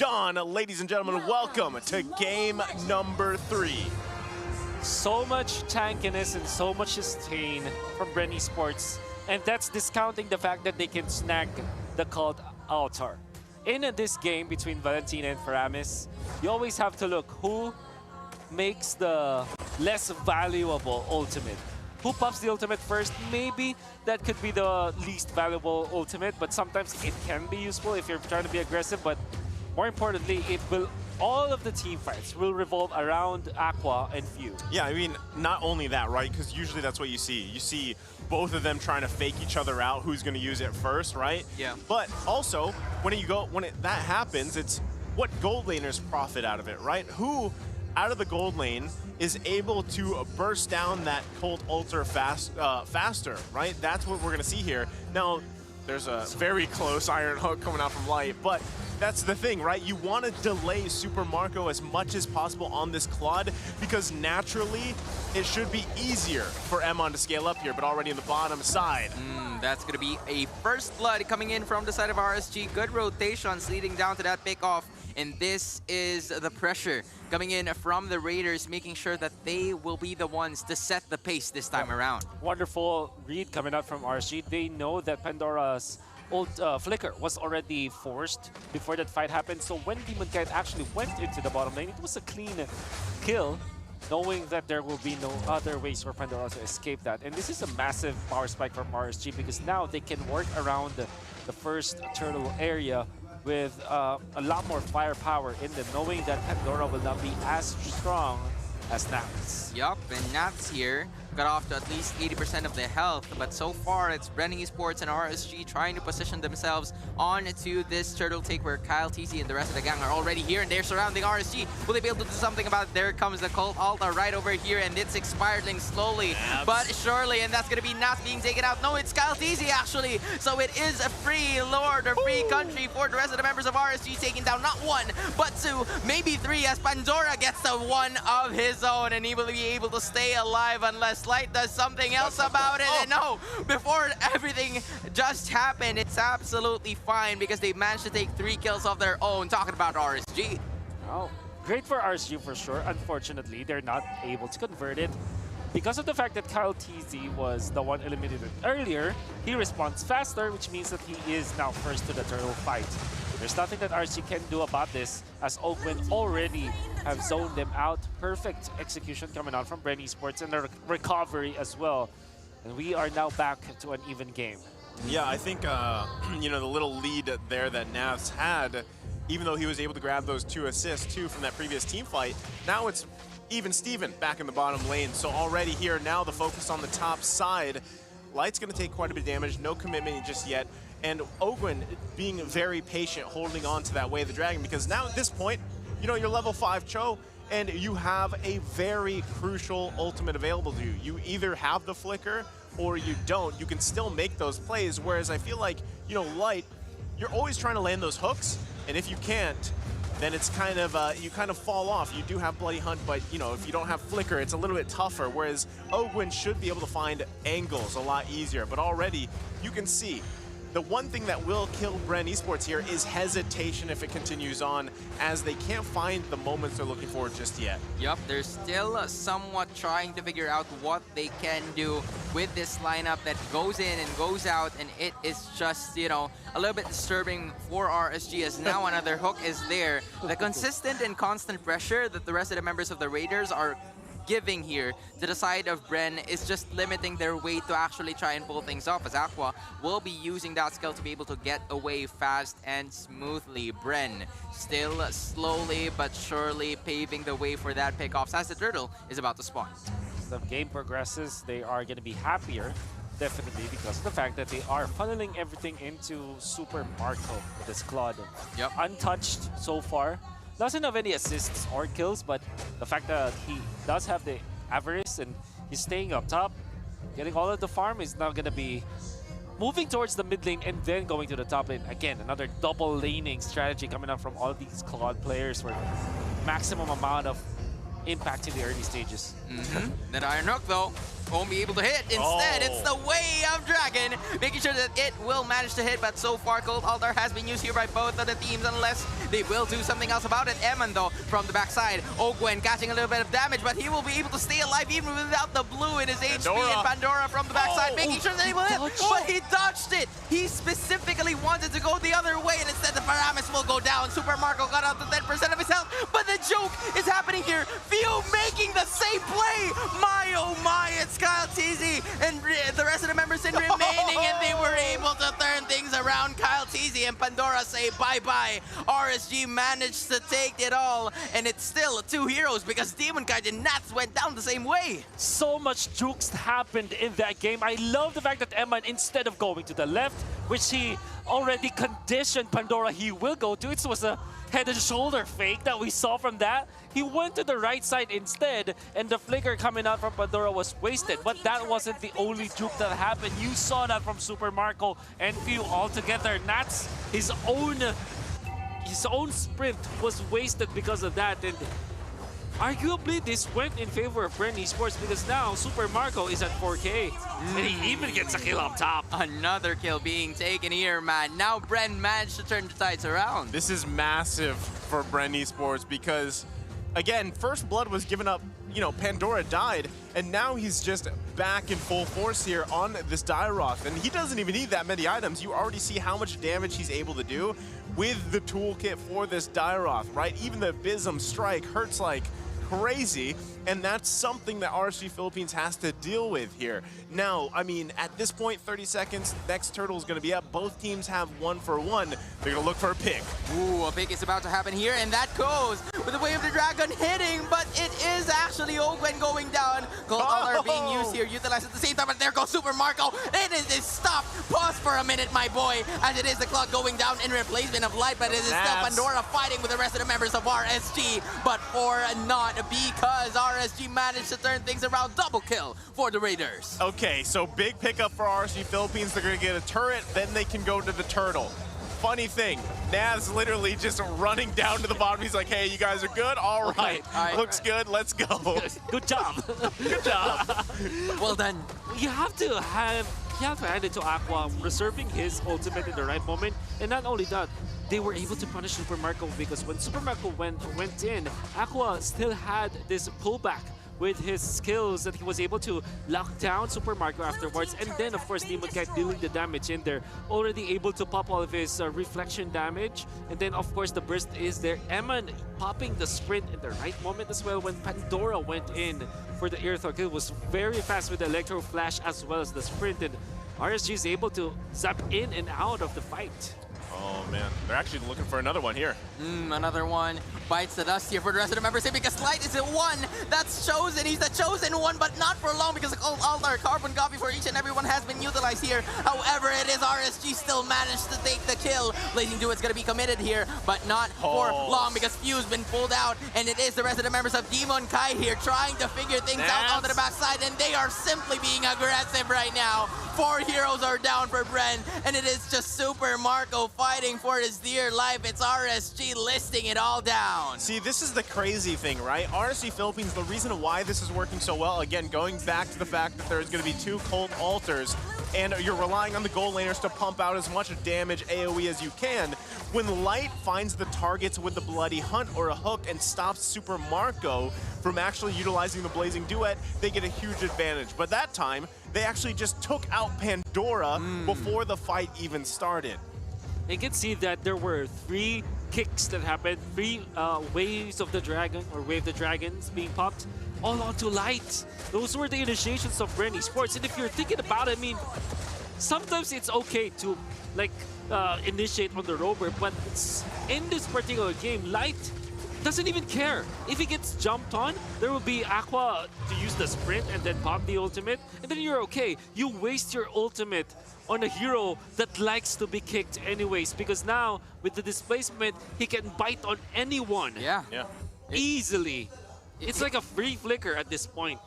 dawn, ladies and gentlemen. Welcome to game number 3. So much tankiness and so much sustain from BREN Esports, and that's discounting the fact that they can snag the cult altar. In this game between Valentina and Faramis, you always have to look who makes the less valuable ultimate. Who pops the ultimate first? Maybe that could be the least valuable ultimate, but sometimes it can be useful if you're trying to be aggressive. But more importantly, all of the team fights will revolve around Aqua and Few. Yeah, I mean, not only that, right? Because usually that's what you see. You see both of them trying to fake each other out, who's going to use it first, right? Yeah. But also, that happens, it's what gold laners profit out of it, right? Who, out of the gold lane, is able to burst down that cult altar faster, right? That's what we're going to see here. Now, there's a very close Iron Hook coming out from Light, but that's the thing, right? You want to delay Super Marco as much as possible on this Claude because naturally it should be easier for Emon to scale up here, but already in the bottom side. That's going to be a first blood coming in from the side of RSG. Good rotations leading down to that pickoff. And this is the pressure coming in from the Raiders, making sure that they will be the ones to set the pace this time around. Wonderful read coming out from RSG. They know that Pandora's old flicker was already forced before that fight happened. So when Demon Kite actually went into the bottom lane, it was a clean kill, knowing that there will be no other ways for Pandora to escape that. And this is a massive power spike from RSG because now they can work around the first turtle area with a lot more firepower in them, knowing that Pandora will not be as strong as Naps. Yup, and Naps here got off to at least 80% of their health, but so far it's BREN Esports and RSG trying to position themselves onto this turtle take where Kyle, TC, and the rest of the gang are already here and they're surrounding RSG. Will they be able to do something about it? There comes the cult altar right over here and it's expiring slowly, but surely, and that's gonna be Naps being taken out. No, it's Kyle, TC actually, so it is a free lord or free country for the rest of the members of RSG, taking down not one, but two, maybe three, as Pandora gets the one of his own and he will be able to stay alive unless Light does something else about it. And no, before everything just happened, it's absolutely fine because they managed to take 3 kills of their own. Talking about RSG. Oh, great for RSG for sure. Unfortunately, they're not able to convert it. Because of the fact that Kyle TZ was the one eliminated earlier, he responds faster, which means that he is now first to the turtle fight. There's nothing that RSG can do about this, as Ogwin already have zoned them out. Perfect execution coming out from BREN Esports and the recovery as well. And we are now back to an even game. Yeah, I think, you know, the little lead there that Navs had, even though he was able to grab those 2 assists too from that previous team fight, now it's even Steven back in the bottom lane. So already here, now the focus on the top side. Light's going to take quite a bit of damage, no commitment just yet. And Ogwin being very patient, holding on to that Way of the Dragon, because now at this point, you know, you're level 5 Cho, and you have a very crucial ultimate available to you. You either have the flicker or you don't. You can still make those plays, whereas I feel like, you know, Light, you're always trying to land those hooks, and if you can't, then it's kind of, you kind of fall off. You do have Bloody Hunt, but, you know, if you don't have flicker, it's a little bit tougher, whereas Ogwin should be able to find angles a lot easier. But already, you can see, the one thing that will kill BREN Esports here is hesitation if it continues on, as they can't find the moments they're looking for just yet. Yup, they're still somewhat trying to figure out what they can do with this lineup that goes in and goes out, and it is just, you know, a little bit disturbing for RSG as now another hook is there. The consistent and constant pressure that the rest of the members of the Raiders are giving here to the side of BREN is just limiting their way to actually try and pull things off, as Aqua will be using that skill to be able to get away fast and smoothly. BREN still slowly but surely paving the way for that pickoffs as the turtle is about to spawn. As the game progresses, they are going to be happier, definitely, because of the fact that they are funneling everything into Super Marco with this Claude. Yep. Untouched so far. Doesn't have any assists or kills, but the fact that he does have the avarice and he's staying up top, getting all of the farm, is now going to be moving towards the mid lane and then going to the top lane. Again, another double laning strategy coming up from all these Claude players, where maximum amount of impact in the early stages. That Iron Hook, though, won't be able to hit. Instead, it's the Way of Dragon, making sure that it will manage to hit. But so far, Cold Altar has been used here by both of the teams, unless they will do something else about it. Eman, though, from the backside. Ogwen catching a little bit of damage, but he will be able to stay alive even without the blue in his HP. And Pandora from the backside, making sure that he will hit. But he dodged it. He specifically wanted to go the other way, and instead the Paramis will go down. Super Marco got out to 10% of his health, but the joke is happening here. Fio making the same play. My, oh my, it's Kyle Teasy and the rest of the members in remaining, and they were able to turn things around. Kyle Teasy and Pandora say bye-bye. RSG managed to take it all, and it's still 2 heroes because Demon Kite and Nats went down the same way. So much jukes happened in that game. I love the fact that Eman, instead of going to the left, which he already conditioned Pandora he will go to, it was a head and shoulder fake that we saw from that. He went to the right side instead, and the flicker coming out from Pandora was wasted. But that wasn't the only juke that happened. You saw that from Super Marco and Few all together. Nats, his own sprint was wasted because of that. And arguably, this went in favor of BREN Esports because now Super Marco is at 4K. And he even gets a kill up top. Another kill being taken here, man. Now BREN managed to turn the tides around. This is massive for BREN Esports because, again, first blood was given up, you know, Pandora died, and now he's just back in full force here on this Dairoth, and he doesn't even need that many items. You already see how much damage he's able to do with the toolkit for this Dairoth, right? Even the Bism strike hurts like crazy, and that's something that RSG Philippines has to deal with here. Now, I mean, at this point, 30 seconds, next turtle is going to be up. Both teams have 1 for 1. They're going to look for a pick. Ooh, a pick is about to happen here, and that goes with the Way of the Dragon hitting, but it is actually Ogwen going down. Gold Altar being used here, utilized at the same time, but there goes Super Marco. It is stopped. Pause for a minute, my boy, as it is the clock going down in replacement of light, but it is still Pandora fighting with the rest of the members of RSG, but for not because RSG managed to turn things around. Double kill for the Raiders. Okay, so big pickup for RSG Philippines. They're going to get a turret, then they can go to the turtle. Funny thing, Naz literally just running down to the bottom. He's like, hey, you guys are good? All right. Looks good. Let's go. Good job. Good job. Well done. You have to hand it to Aqua, reserving his ultimate in the right moment. And not only that, they were able to punish Super Marco because when Super Marco went in, Aqua still had this pullback with his skills that he was able to lock down Super Marco afterwards. And then, of course, Demon Kite dealing the damage in there, already able to pop all of his reflection damage. And then, of course, the burst is there. Eman popping the sprint in the right moment as well when Pandora went in for the Earthquake. It was very fast with the Electro Flash as well as the sprint. And RSG is able to zap in and out of the fight. Oh, man. They're actually looking for another one here. Another one bites the dust here for the rest of the members because Light is the one that's chosen. He's the chosen one, but not for long because the Cold Altar carbon copy for each and every one has been utilized here. However, it is RSG still managed to take the kill. Blazing Duet's going to be committed here, but not for long because Few's been pulled out, and it is the rest of the members of Demon Kai here trying to figure things out onto the backside, and they are simply being aggressive right now. 4 heroes are down for BREN, and it is just Super Marco fighting for his dear life. It's RSG listing it all down. See, this is the crazy thing, right? RSG Philippines, the reason why this is working so well, again, going back to the fact that there's going to be 2 Cold Altars, and you're relying on the gold laners to pump out as much damage AoE as you can. When Light finds the targets with the Bloody Hunt or a hook and stops Super Marco from actually utilizing the Blazing Duet, they get a huge advantage. But that time, they actually just took out Pandora before the fight even started. You can see that there were 3 kicks that happened, 3 waves of the dragon, or wave the dragons being popped, all onto Light. Those were the initiations of BREN Esports. And if you're thinking about it, I mean, sometimes it's okay to like initiate on the rover, but in this particular game, Light doesn't even care. If he gets jumped on, there will be Aqua to use the sprint and then pop the ultimate, and then you're okay. You waste your ultimate on a hero that likes to be kicked anyways, because now with the displacement, he can bite on anyone. Yeah. Easily. It's like a free flicker at this point.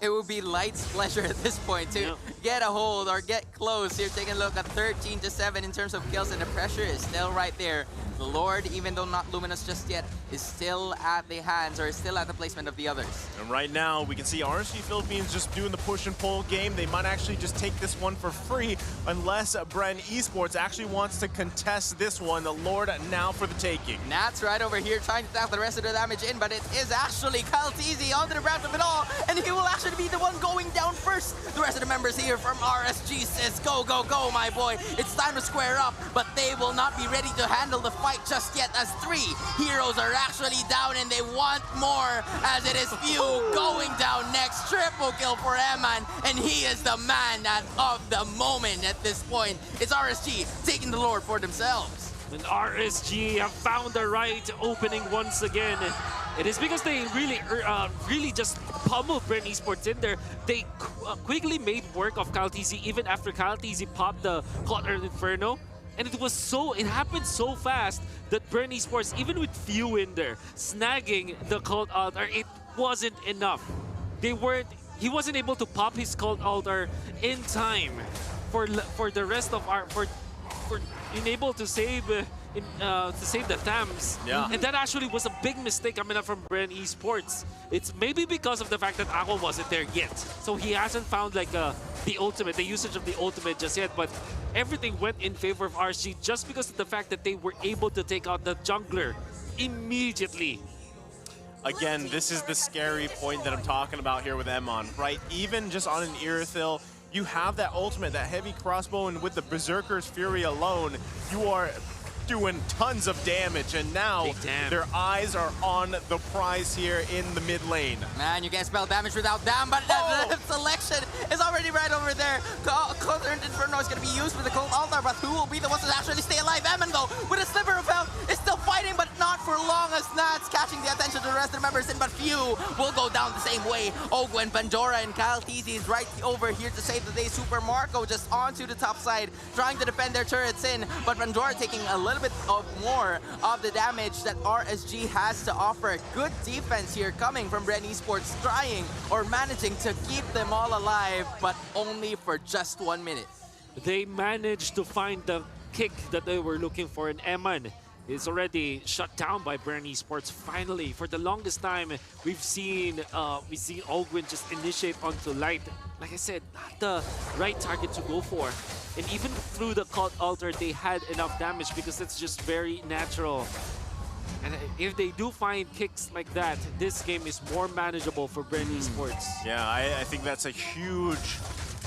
It would be Light's pleasure at this point to get a hold or get close. Here, taking a look at 13-7 in terms of kills, and the pressure is still right there. the Lord, even though not luminous just yet, is still at the hands or is still at the placement of the others. And right now, we can see RSG Philippines just doing the push and pull game. They might actually just take this one for free unless BREN Esports actually wants to contest this one. The Lord now for the taking. Nats right over here trying to tap the rest of the damage in, but it is actually Kyle Teasy onto the ground of it all, and he will actually be the one going down first. The rest of the members here from RSG says, go, go, go, my boy. It's time to square up, but they will not be ready to handle the fight just yet, as 3 heroes are actually down and they want more, as it is Few going down next. Triple kill for Eman, and he is the man of the moment at this point. It's RSG taking the Lord for themselves. And RSG have found the right opening once again. It is because they really just pummeled BREN Esports in there. They quickly made work of Kyle TZ even after Kyle TZ popped the Caught Earth Inferno. And it happened so fast that BREN Esports, even with Few in there, snagging the Cult Altar, it wasn't enough. He wasn't able to pop his Cult Altar in time for the rest of for being able to save the Thames. Yeah. And that actually was a big mistake coming up from BREN Esports. It's maybe because of the fact that Aqua wasn't there yet. So he hasn't found like the ultimate, the usage of the ultimate just yet, but everything went in favor of RSG just because of the fact that they were able to take out the jungler immediately. Again, this is the scary point that I'm talking about here with Emon, right? Even just on an Irithyll, you have that ultimate, that heavy crossbow, and with the Berserker's Fury alone, you are doing tons of damage, and now their eyes are on the prize here in the mid lane. Man, you can't spell damage without damn, but the selection is already right over there. Caught Earth Inferno is going to be used with the Cold Altar, but who will be the ones to actually stay alive? Eman, though, with a sliver of health, is still fighting, but not for long, as Nats catching the attention of the rest of the members in, but Few will go down the same way. Ogwen, Pandora, and Kyle TZ is right over here to save the day. Super Marco just onto the top side, trying to defend their turrets in, but Pandora taking a little bit of more of the damage that RSG has to offer. Good defense here coming from BREN Esports, trying or managing to keep them all alive, but only for just 1 minute. They managed to find the kick that they were looking for, and Eman is already shut down by BREN Esports. Finally, for the longest time, we've seen Ogwen just initiate onto Light. Like I said, not the right target to go for. And even through the Cult Altar, they had enough damage because it's just very natural. And if they do find kicks like that, this game is more manageable for BREN Esports. Yeah, I think that's a huge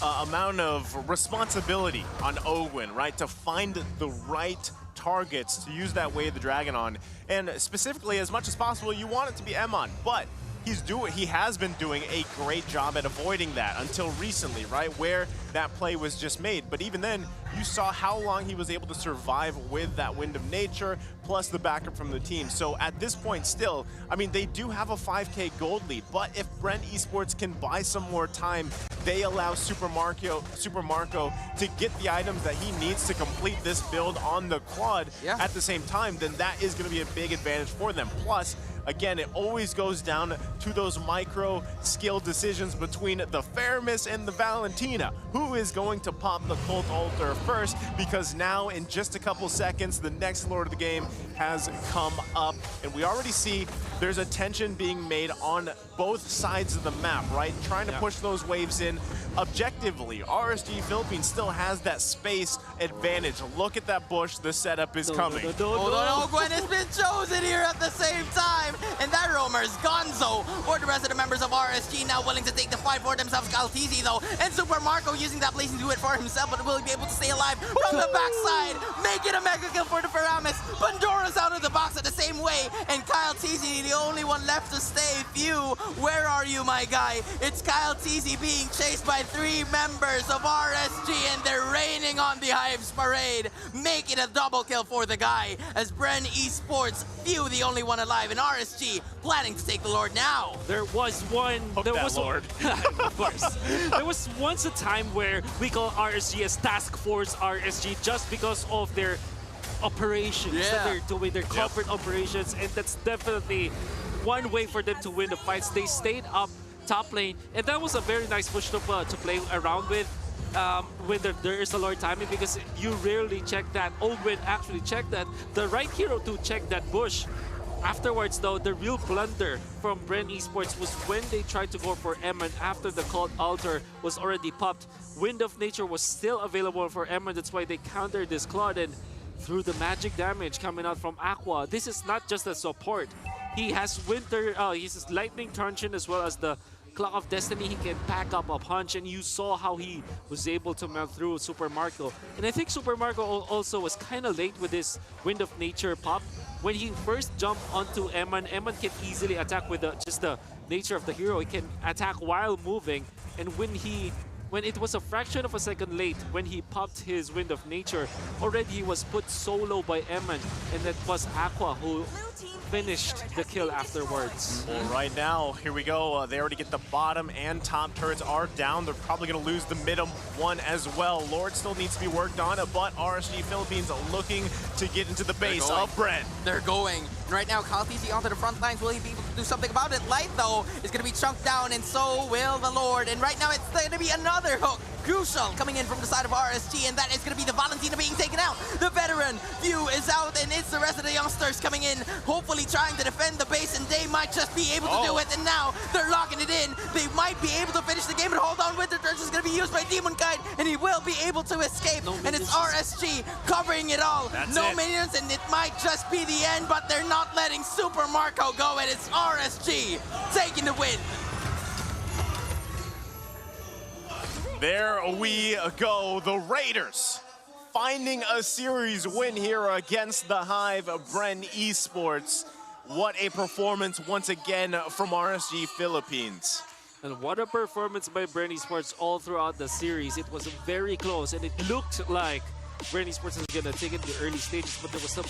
amount of responsibility on Ogwen, right? To find the right targets to use that Way of the Dragon on. And specifically, as much as possible, you want it to be Emon, but he has been doing a great job at avoiding that until recently, right? Where that play was just made. But even then, you saw how long he was able to survive with that Wind of Nature, plus the backup from the team. So at this point still, I mean, they do have a 5K gold lead, but if BREN Esports can buy some more time, they allow Super Marco to get the items that he needs to complete this build on the quad at the same time, then that is going to be a big advantage for them. Plus, again, it always goes down to those micro skill decisions between the Faramis and the Valentina. Who is going to pop the Cult Altar first? Because now, in just a couple seconds, the next Lord of the game has come up. And we already see there's a tension being made on both sides of the map, right? Trying to push those waves in. Objectively, RSG Philippines still has that space advantage. Look at that bush. The setup is coming. Ogwen has been chosen here at the same time. And that roamer's Gonzo for the rest of the members of RSG, now willing to take the fight for themselves. Galtizi though, and Super Marco using that place to do it for himself, but will he be able to stay alive from the backside? Make it a mega kill for the Faramis. Pandora's out of the box at the same way, and Kyle Teasy, the only one left to stay. Few, where are you, my guy? It's Kyle Teasy being chased by 3 members of RSG, and they're raining on the Hives parade. Make it a double kill for the guy, as BREN Esports, Few the only one alive, and RSG planning to take the Lord now. There was one... Lord. Of course. There was once a time where we call RSG as Task Force RSG just because of their operations that they're doing, their corporate operations, and that's definitely one way for them to win the fights. They stayed up top lane, and that was a very nice push to play around with. when there is a Lord timing, because you rarely check that. Ogwin actually checked that. The right hero to check that bush. Afterwards, though, the real blunder from BREN Esports was when they tried to go for Eman after the called altar was already popped. Wind of Nature was still available for Eman. That's why they countered this Claude, and through the magic damage coming out from Aqua, this is not just a support. He has he has Lightning Truncheon as well as the Clock of Destiny. He can pack up a punch, and you saw how he was able to melt through Super Marco. And I think Super Marco also was kind of late with this Wind of Nature pop. When he first jumped onto Eman, Eman can easily attack with just the nature of the hero. He can attack while moving, and when it was a fraction of a second late, when he popped his Wind of Nature, already he was put solo by Eman, and that was Aqua who finished the kill afterwards. Well, right now, here we go. They already get the bottom and top turrets are down. They're probably going to lose the mid one as well. Lord still needs to be worked on, but RSG Philippines looking to get into the base of BREN. They're going. And right now, Kaltisi onto the front lines. Will he be able to do something about it? Light, though, is going to be chunked down, and so will the Lord. And right now, it's going to be another hook. Crucial coming in from the side of RSG, and that is going to be the Valentina being taken out. The veteran view is out, and it's the rest of the youngsters coming in, hopefully trying to defend the base, and they might just be able to do it. And now they're locking it in. They might be able to finish the game, but hold on, Winter Turns is going to be used by Demon Kite, and he will be able to escape. And it's RSG covering it all. No minions, and it might just be the end, but they're not letting Super Marco go, and it's RSG taking the win. There we go, the Raiders finding a series win here against the Hive of BREN Esports. What a performance once again from RSG Philippines. And what a performance by BREN Esports all throughout the series. It was very close, and it looked like BREN Esports was going to take it in the early stages, but there was some